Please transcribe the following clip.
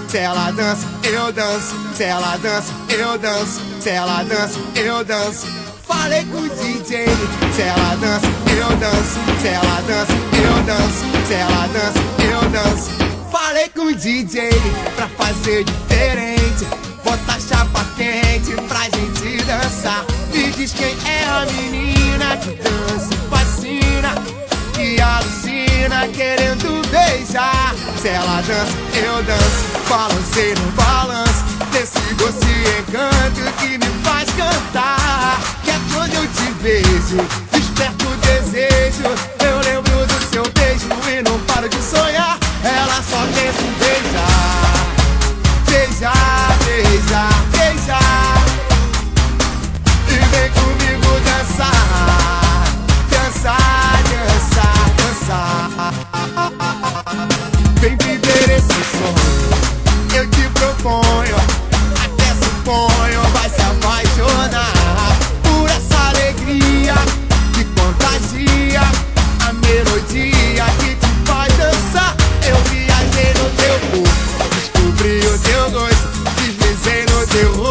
se ela dança, eu danço. Se ela dança, eu danço. Se ela dança, eu danço. Falei com o DJ, se ela dança, eu danço. Se ela dança, eu danço. Se ela dança, eu danço. Falei com o DJ pra fazer diferente, botar chapa quente pra gente dançar. Me diz quem é a menina que dança e fascina, que alucina querendo beijar. Se ela dança, eu danço. Balancei no balanço desse doce encanto que me faz cantar. Que é quando eu te vejo, desperto o desejo. Eu lembro do seu beijo e não paro de sonhar. Ela só pensa em beijar, beijar, beijar, beijar. E vem comigo dançar, dançar, dançar, dançar. Vem viver esse sonho, eu te proponho. Até suponho, vai se apaixonar por essa alegria que contagia, a melodia que te faz dançar. Eu viajei no teu corpo, descobri o teu gosto, deslizei no teu rosto.